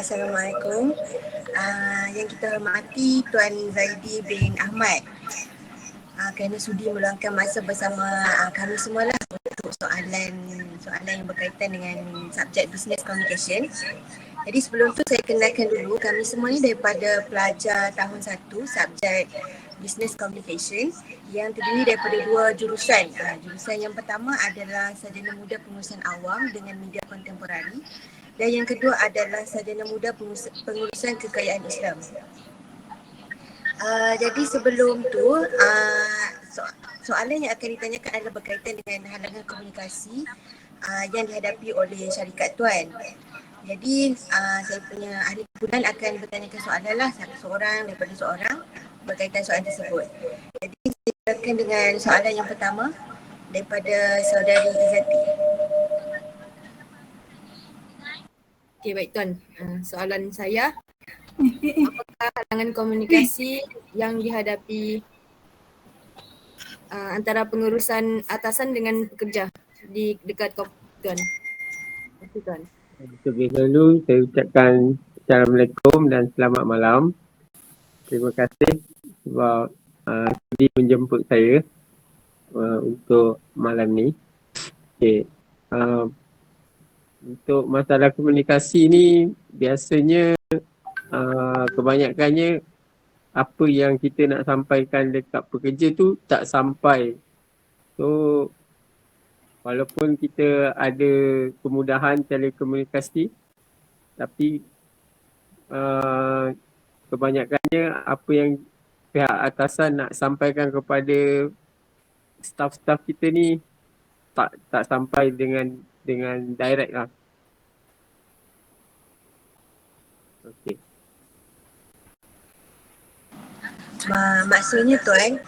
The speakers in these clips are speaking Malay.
Assalamualaikum. Yang kita hormati Tuan Zaidi bin Ahmad kerana sudi meluangkan masa bersama kami semua lah untuk soalan yang berkaitan dengan subjek Business Communication. Jadi sebelum tu saya kenalkan dulu, kami semua ni daripada pelajar tahun 1 subjek Business Communication yang terdiri daripada 2 jurusan. Jurusan yang pertama adalah Sarjana Muda Pengurusan Awam dengan Media Kontemporari. Dan yang kedua adalah Sarjana Muda Pengurusan Kekayaan Islam. Jadi sebelum tu, soalan yang akan ditanyakan adalah berkaitan dengan halangan komunikasi yang dihadapi oleh syarikat Tuan. Jadi saya punya ahli kumpulan akan bertanyakan soalan lah, seorang daripada seorang berkaitan soalan tersebut. Jadi saya silakan dengan soalan yang pertama daripada saudari Izzati. Okey, baik Tuan. Soalan saya, apakah halangan komunikasi yang dihadapi antara pengurusan atasan dengan pekerja di dekat Tuan? Terima kasih Tuan. Terlebih dahulu saya ucapkan Assalamualaikum dan selamat malam. Terima kasih sebab sudi menjemput saya untuk malam ni. Okay. Untuk masalah komunikasi ni biasanya kebanyakannya apa yang kita nak sampaikan dekat pekerja tu tak sampai. So walaupun kita ada kemudahan telekomunikasi, tapi kebanyakannya apa yang pihak atasan nak sampaikan kepada staff-staff kita ni tak sampai dengan direct lah. Okey. Maksudnya Tuan,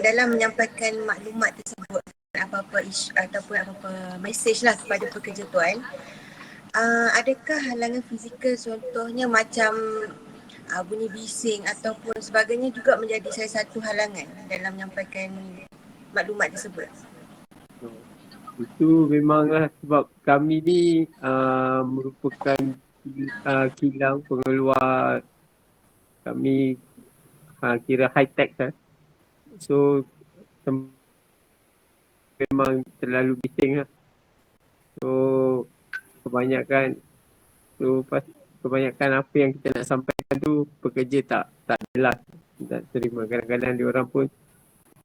dalam menyampaikan maklumat tersebut, apa-apa isu ataupun apa-apa mesej lah kepada pekerja Tuan, adakah halangan fizikal contohnya macam bunyi bising ataupun sebagainya juga menjadi salah satu halangan dalam menyampaikan maklumat tersebut? Itu memanglah sebab kami ni merupakan kilang pengeluar, kami kira high tech kan. So memang terlalu bising lah. So kebanyakan apa yang kita nak sampaikan tu pekerja tak jelas, tak terima. Kadang-kadang diorang pun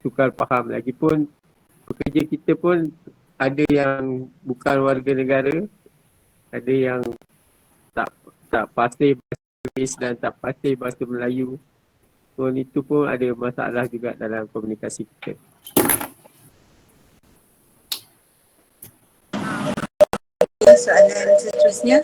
sukar faham. Lagipun pekerja kita pun ada yang bukan warga negara, ada yang tak fasih bahasa Inggeris dan tak fasih bahasa Melayu. So itu pun ada masalah juga dalam komunikasi kita. Soalan seterusnya.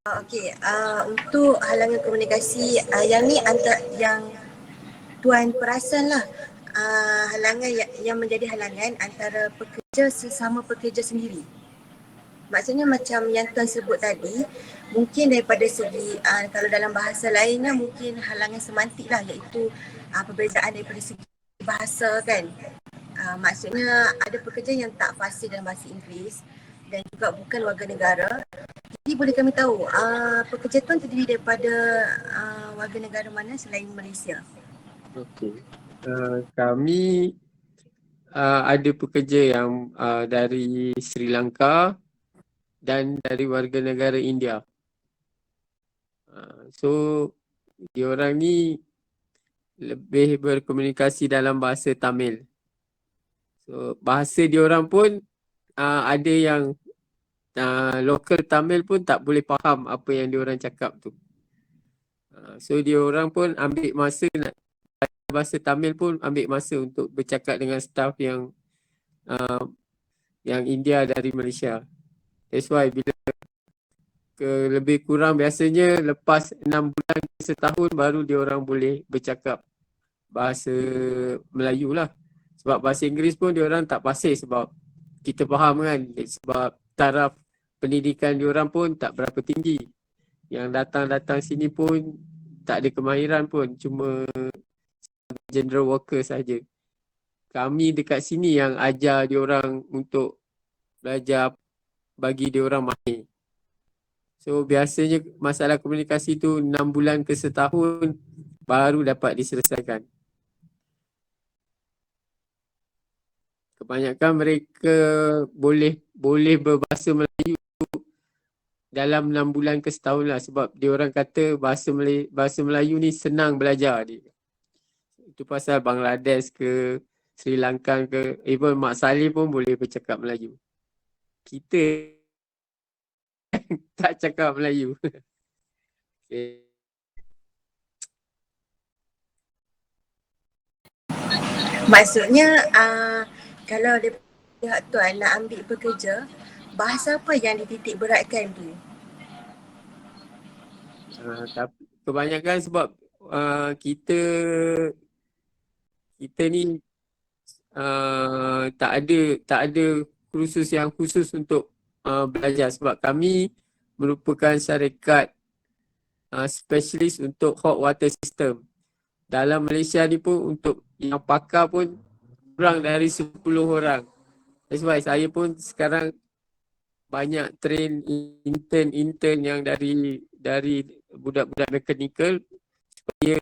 Okey, untuk halangan komunikasi yang ni yang Tuan perasan lah, halangan yang menjadi halangan antara pekerja sesama pekerja sendiri. Maksudnya macam yang Tuan sebut tadi, mungkin daripada segi kalau dalam bahasa lainnya mungkin halangan semantik lah, iaitu perbezaan daripada segi bahasa kan. Maksudnya ada pekerja yang tak fasih dalam bahasa Inggeris dan juga bukan warga negara. Jadi boleh kami tahu pekerja Tuan terdiri daripada warga negara mana selain Malaysia? Okey. Kami ada pekerja yang dari Sri Lanka dan dari warga negara India. So diorang ni lebih berkomunikasi dalam bahasa Tamil. So bahasa diorang pun ada yang local Tamil pun tak boleh faham apa yang diorang cakap tu. So diorang pun ambil masa nak bahasa Tamil pun ambil masa untuk bercakap dengan staff yang yang India dari Malaysia. That's why bila lebih kurang biasanya lepas 6 bulan ke setahun baru dia orang boleh bercakap bahasa Melayu lah. Sebab bahasa Inggeris pun dia orang tak pasir sebab kita faham kan, sebab taraf pendidikan dia orang pun tak berapa tinggi. Yang datang sini pun tak ada kemahiran pun, cuma general worker saja. Kami dekat sini yang ajar dia orang untuk belajar, bagi dia orang mahir. So biasanya masalah komunikasi tu 6 bulan ke setahun baru dapat diselesaikan. Kebanyakan mereka boleh berbahasa Melayu dalam 6 bulan ke setahun lah, sebab dia orang kata bahasa Melayu ni senang belajar dia. Itu pasal Bangladesh ke Sri Lanka ke, even Mak Saleh pun boleh bercakap Melayu. Kita tak cakap Melayu. Okay. Maksudnya kalau dia pihak tuan nak ambil pekerja, bahasa apa yang dititik beratkan tu? Tapi kebanyakan sebab kita ni tak ada kursus yang khusus untuk belajar, sebab kami merupakan syarikat specialist untuk hot water system. Dalam Malaysia ni pun untuk yang pakar pun kurang dari 10 orang. That's why saya pun sekarang banyak train intern yang dari budak-budak mechanical, supaya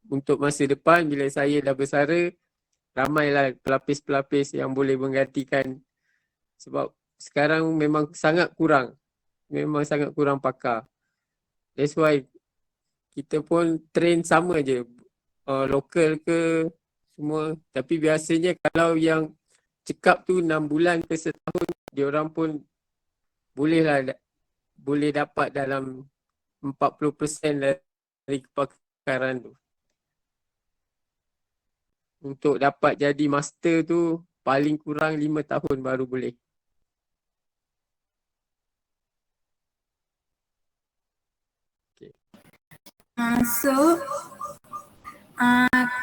untuk masa depan bila saya dah bersara, ramailah pelapis-pelapis yang boleh menggantikan, sebab sekarang memang sangat kurang pakar. That's why kita pun train sama je, lokal ke semua. Tapi biasanya kalau yang cekap tu 6 bulan ke setahun, diorang pun boleh dapat dalam 40% dari kepakaran tu. Untuk dapat jadi master tu paling kurang 5 tahun baru boleh.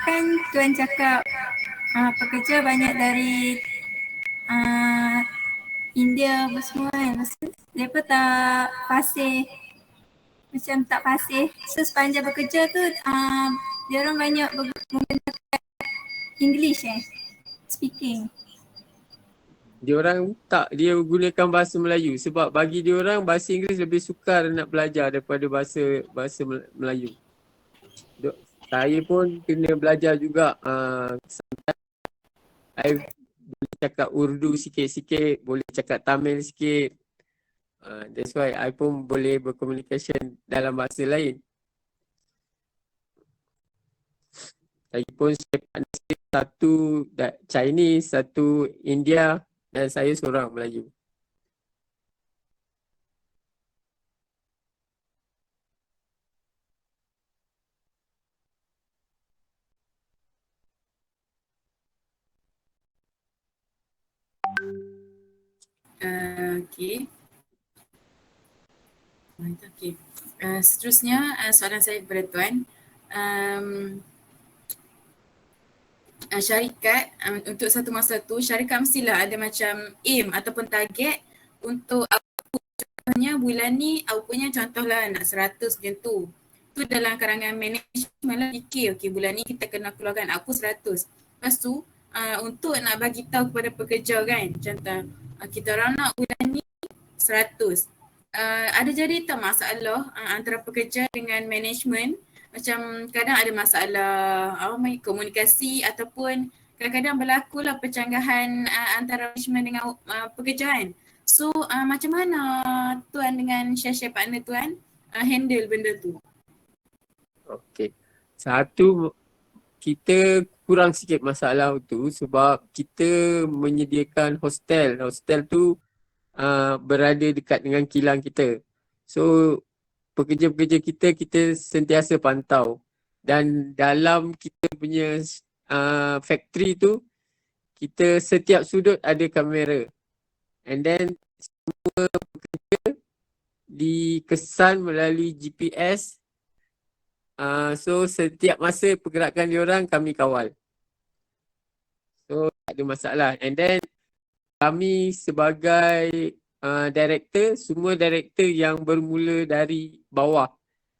Kan tuan cakap pekerja banyak dari India apa semua kan. Mereka tak fasih, macam tak fasih. So sepanjang bekerja tu dia orang banyak menggunakan English speaking. Dia gunakan bahasa Melayu sebab bagi dia orang bahasa Inggeris lebih sukar nak belajar daripada bahasa Melayu. Saya pun kena belajar juga. I boleh cakap Urdu sikit-sikit, boleh cakap Tamil sikit. That's why I pun boleh berkomunikasi dalam bahasa lain. Lagipun saya partner saya satu Chinese, satu India dan saya seorang Melayu. Okey. Okey. Seterusnya soalan saya kepada tuan. Syarikat untuk satu masa tu syarikat mestilah ada macam aim ataupun target untuk output. Contohnya bulan ni outputnya contohlah nak 100 macam tu. Tu dalam karangan management lah fikir okey bulan ni kita kena keluarkan output 100. Lepas tu untuk nak bagi tahu kepada pekerja kan, contoh kita orang nak bulan ni 100. Ada jadi tak masalah antara pekerja dengan management? Macam kadang ada masalah komunikasi ataupun kadang-kadang berlakulah percanggahan antara management dengan pekerjaan. So macam mana tuan dengan share partner tuan handle benda tu? Okey. Satu, kita kurang sikit masalah tu sebab kita menyediakan hostel. Hostel tu berada dekat dengan kilang kita. So pekerja-pekerja kita sentiasa pantau, dan dalam kita punya factory tu kita setiap sudut ada kamera. And then semua pekerja dikesan melalui GPS. So setiap masa pergerakan diorang kami kawal. So tak ada masalah. And then kami sebagai director, semua director yang bermula dari bawah.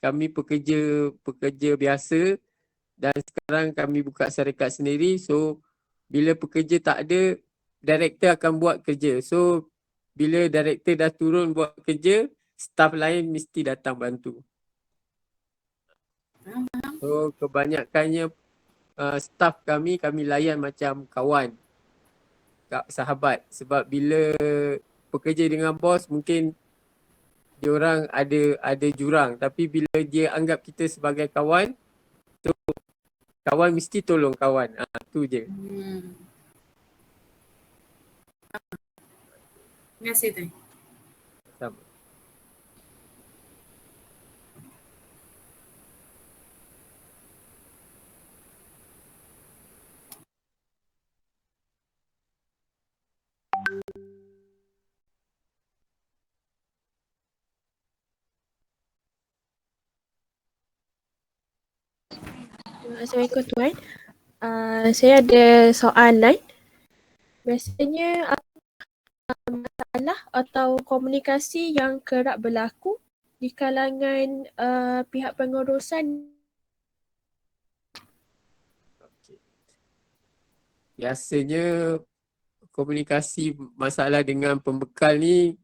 Kami pekerja biasa dan sekarang kami buka syarikat sendiri. So bila pekerja tak ada, director akan buat kerja. So bila director dah turun buat kerja, staff lain mesti datang bantu. So kebanyakannya staff kami layan macam kawan, sahabat. Sebab bila pekerja dengan bos mungkin diorang ada jurang, tapi bila dia anggap kita sebagai kawan, so kawan mesti tolong kawan. Tu je. Terima kasih Tan. Sama. Assalamualaikum Tuan. Saya ada soalan. Biasanya masalah atau komunikasi yang kerap berlaku di kalangan pihak pengurusan. Biasanya komunikasi masalah dengan pembekal ni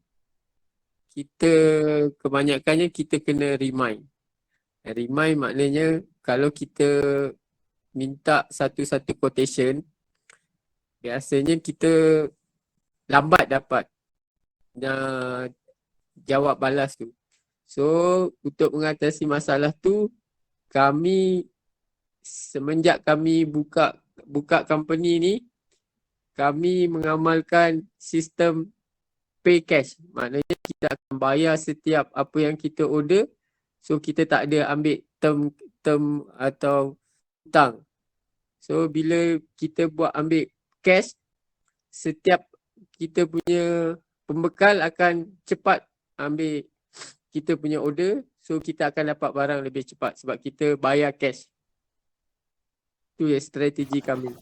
kebanyakannya kita kena remind. Remind maknanya kalau kita minta satu-satu quotation, biasanya kita lambat dapat jawab balas tu. So untuk mengatasi masalah tu, semenjak kami buka company ni, kami mengamalkan sistem pay cash. Maknanya kita akan bayar setiap apa yang kita order. So kita tak ada ambil term atau hutang. So bila kita ambil cash, setiap kita punya pembekal akan cepat ambil kita punya order. So kita akan dapat barang lebih cepat sebab kita bayar cash. Itu strategi kami.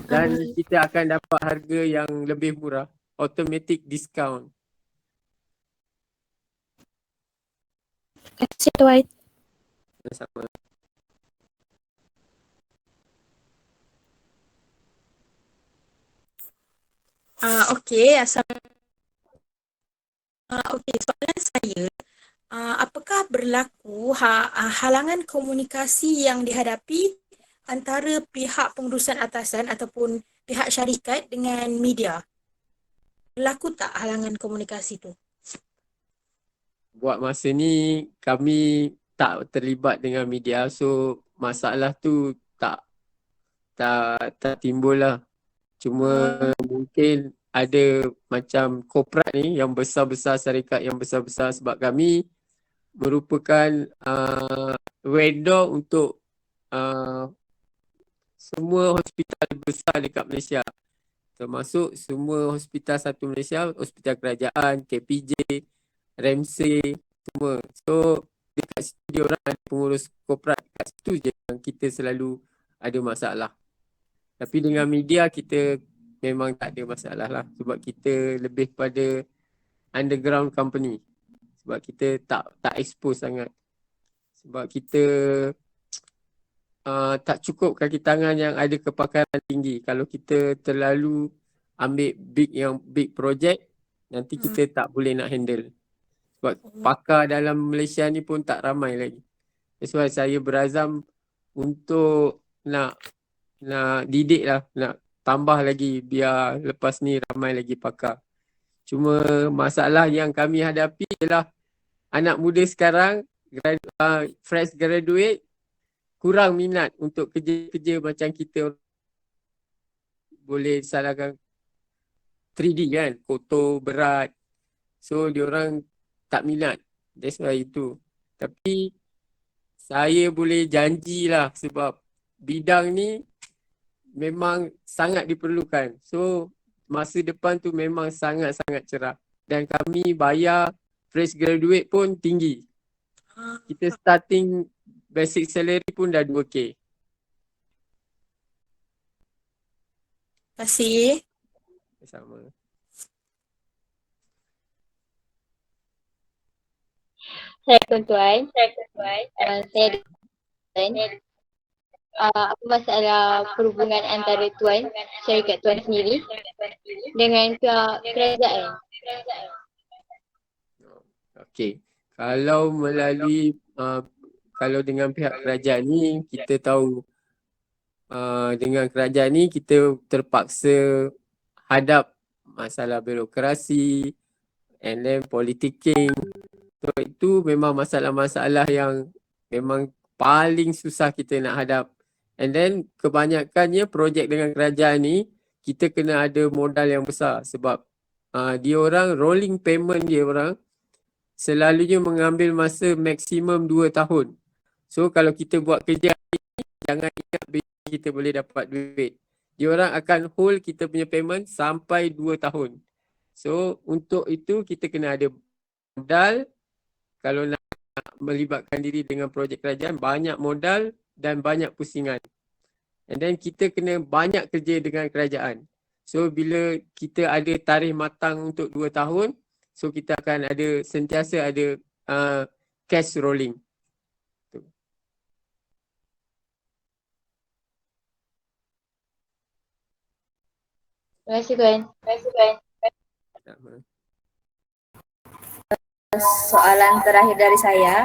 Dan kita akan dapat harga yang lebih murah. Automatic discount. Terima kasih Tuan. Sama. Okey, soalan saya, apakah berlaku halangan komunikasi yang dihadapi antara pihak pengurusan atasan ataupun pihak syarikat dengan media? Berlaku tak halangan komunikasi tu? Buat masa ni kami tak terlibat dengan media, so masalah tu tak timbul lah. Cuma mungkin ada macam korporat ni yang besar-besar, syarikat yang besar-besar, sebab kami merupakan vendor untuk semua hospital besar dekat Malaysia. Termasuk semua hospital satu Malaysia, hospital kerajaan, KPJ, Ramsay, semua. So dekat situ diorang ada pengurus korporat, kat situ je yang kita selalu ada masalah. Tapi dengan media kita memang tak ada masalah lah, sebab kita lebih pada underground company. Sebab kita tak expose sangat. Sebab kita tak cukup kaki tangan yang ada kepakaran tinggi. Kalau kita terlalu ambil big project, nanti kita tak boleh nak handle. Sebab pakar dalam Malaysia ni pun tak ramai lagi. That's why saya berazam untuk nak didik lah, nak tambah lagi biar lepas ni ramai lagi pakar. Cuma masalah yang kami hadapi ialah anak muda sekarang, fresh graduate, kurang minat untuk kerja-kerja macam kita. Boleh salahkan 3D kan, kotor, berat. So diorang tak minat. That's why itu. Tapi saya boleh janjilah sebab bidang ni memang sangat diperlukan. So masa depan tu memang sangat-sangat cerah. Dan kami bayar fresh graduate pun tinggi. Kita starting basic salary pun dah 2K. Terima kasih. Sama. Assalamualaikum Tuan. Saya ada Tuan. Apa masalah perhubungan antara Tuan, syarikat Tuan sendiri dengan pihak kerajaan? Okey. Kalau melalui kalau dengan pihak kerajaan ni kita tahu dengan kerajaan ni kita terpaksa hadap masalah birokrasi and then politicking. So itu memang masalah-masalah yang memang paling susah kita nak hadap. And then kebanyakannya projek dengan kerajaan ni kita kena ada modal yang besar sebab dia orang rolling payment dia orang selalunya mengambil masa maksimum 2 tahun. So kalau kita buat kerja ni, jangan ingat kita boleh dapat duit. Dia orang akan hold kita punya payment sampai 2 tahun. So untuk itu kita kena ada modal. Kalau nak melibatkan diri dengan projek kerajaan, banyak modal dan banyak pusingan. And then kita kena banyak kerja dengan kerajaan. So bila kita ada tarikh matang untuk 2 tahun, so kita akan ada sentiasa ada cash rolling. Terima kasih Tuan. Soalan terakhir dari saya,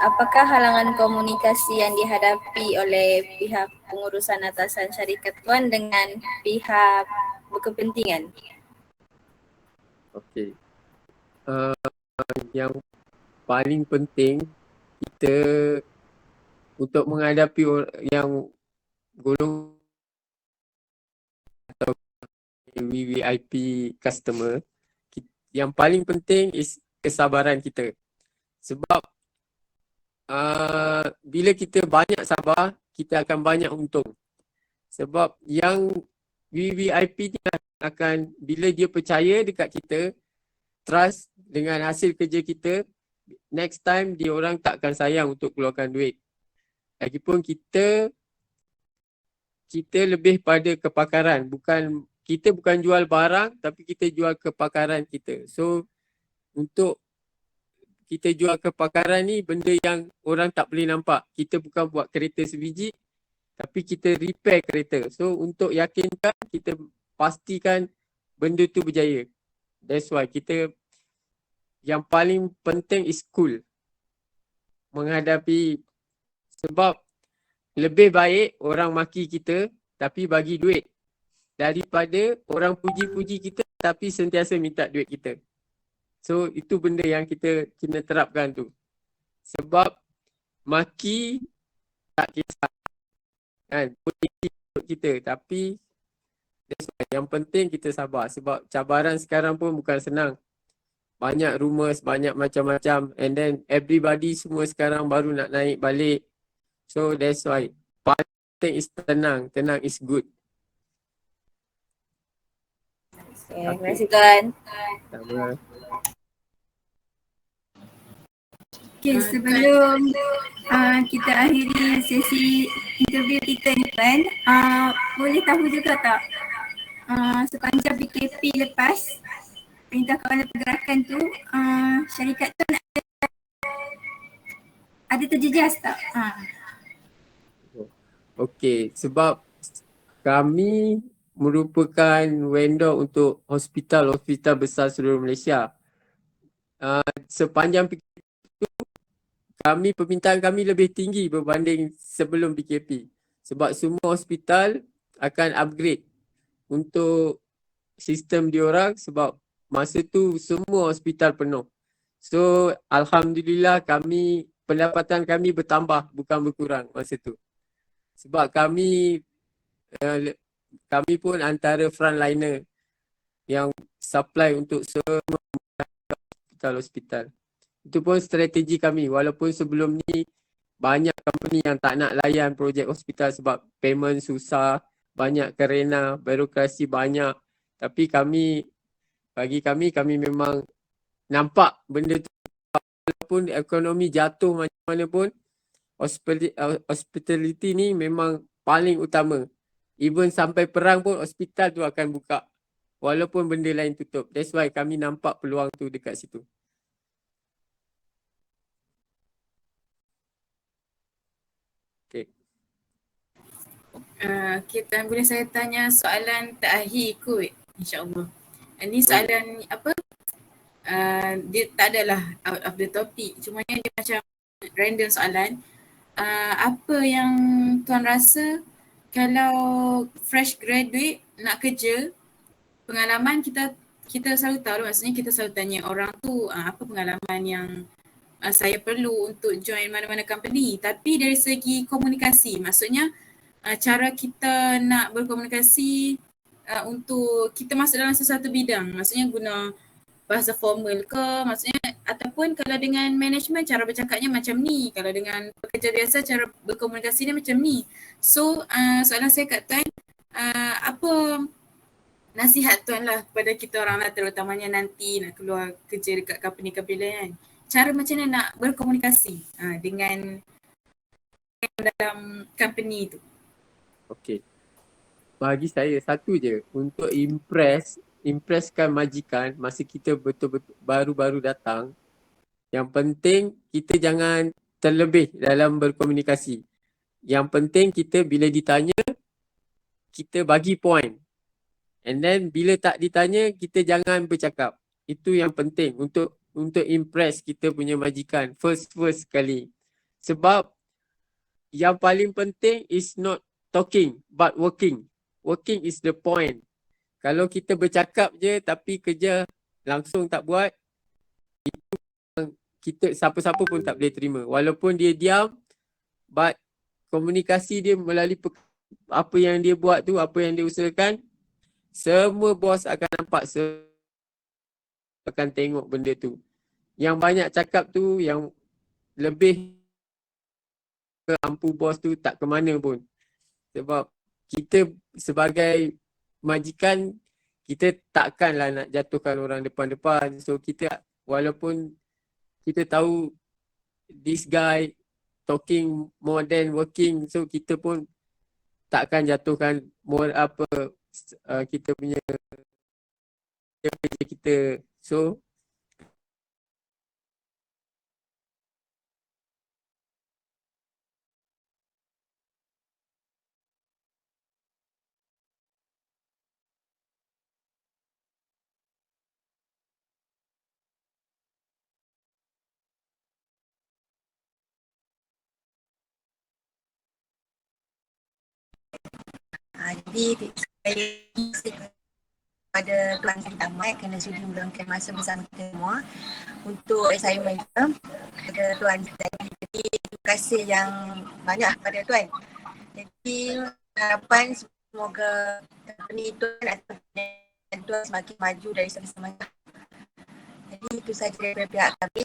apakah halangan komunikasi yang dihadapi oleh pihak pengurusan atasan syarikat Tuan dengan pihak berkepentingan? Okey. Yang paling penting kita untuk menghadapi yang golongan atau VVIP customer, yang paling penting is kesabaran kita. Sebab bila kita banyak sabar, kita akan banyak untung. Sebab yang VVIP ni akan, bila dia percaya dekat kita, trust dengan hasil kerja kita, next time dia orang tak akan sayang untuk keluarkan duit. Lagipun kita lebih pada kepakaran, kita bukan jual barang tapi kita jual kepakaran kita. So untuk kita jual kepakaran ni benda yang orang tak boleh nampak. Kita bukan buat kereta sebiji tapi kita repair kereta. So untuk yakinkan, kita pastikan benda tu berjaya. That's why kita, yang paling penting is cool menghadapi, sebab lebih baik orang maki kita tapi bagi duit daripada orang puji-puji kita tapi sentiasa minta duit kita. So itu benda yang kita kena terapkan tu. Sebab maki tak kisah kan, boleh ikut kita tapi that's why yang penting kita sabar. Sebab cabaran sekarang pun bukan senang. Banyak rumours, banyak macam-macam, and then everybody semua sekarang baru nak naik balik. So that's why penting is tenang. Tenang is good. Terima kasih Tuan. Sama. Okay, sebelum kita akhiri sesi interview kita ni Tuan, boleh tahu juga tak sepanjang PKP lepas Perintah Kawalan Pergerakan tu, syarikat tu ada terjejas tak? Okey, sebab kami merupakan vendor untuk hospital-hospital besar seluruh Malaysia. Sepanjang PKP itu, permintaan kami lebih tinggi berbanding sebelum PKP. Sebab semua hospital akan upgrade untuk sistem diorang sebab masa tu semua hospital penuh. So alhamdulillah pendapatan kami bertambah bukan berkurang masa tu. Sebab kami pun antara frontliner yang supply untuk semua hospital. Itu pun strategi kami, walaupun sebelum ni banyak company yang tak nak layan projek hospital sebab payment susah, banyak kerena, birokrasi banyak. Tapi bagi kami memang nampak benda tu, walaupun ekonomi jatuh macam mana pun, hospitality ni memang paling utama. Even sampai perang pun hospital tu akan buka walaupun benda lain tutup. That's why kami nampak peluang tu dekat situ. Okay. Okay, Tuan, boleh saya tanya soalan terakhir kot, insyaAllah. Ini soalan apa? Dia tak adalah out of the topic, cumanya dia macam random soalan. Apa yang Tuan rasa kalau fresh graduate nak kerja, pengalaman kita selalu tahu, maksudnya kita selalu tanya orang tu apa pengalaman yang saya perlu untuk join mana-mana company. Tapi dari segi komunikasi, maksudnya cara kita nak berkomunikasi untuk kita masuk dalam sesuatu bidang, maksudnya guna bahasa formal ke, maksudnya ataupun kalau dengan management cara bercakapnya macam ni, kalau dengan pekerja biasa cara berkomunikasi dia macam ni. So soalan saya kat Tuan, apa nasihat Tuan lah kepada kita orang lah, terutamanya nanti nak keluar kerja dekat company-company lain kan, cara macam mana nak berkomunikasi dengan dalam company tu. Okay. Bagi saya satu je, untuk impresskan majikan masa kita betul-betul baru-baru datang, yang penting kita jangan terlebih dalam berkomunikasi. Yang penting kita bila ditanya, kita bagi point. And then bila tak ditanya, kita jangan bercakap. Itu yang penting untuk impress kita punya majikan first sekali. Sebab yang paling penting is not talking but working. Working is the point. Kalau kita bercakap je tapi kerja langsung tak buat, itu kita siapa-siapa pun tak boleh terima. Walaupun dia diam, but komunikasi dia melalui apa yang dia buat tu, apa yang dia usahakan, semua bos akan nampak, akan tengok benda tu. Yang banyak cakap tu, yang lebih ke ampu bos tu tak ke mana pun. Sebab kita sebagai majikan, kita takkanlah nak jatuhkan orang depan-depan. So kita, walaupun kita tahu this guy talking more than working, so kita pun takkan jatuhkan more kita punya kerja kita. So Jadi pada Tuan Sri Tamat kerana sudi meluangkan masa bersama kita semua untuk assignment kita kepada Tuan. Jadi terima kasih yang banyak kepada Tuan. Jadi harapan semoga company Tuan atau Tuan semakin maju dari sama-sama. Jadi itu sahaja daripada pihak kami.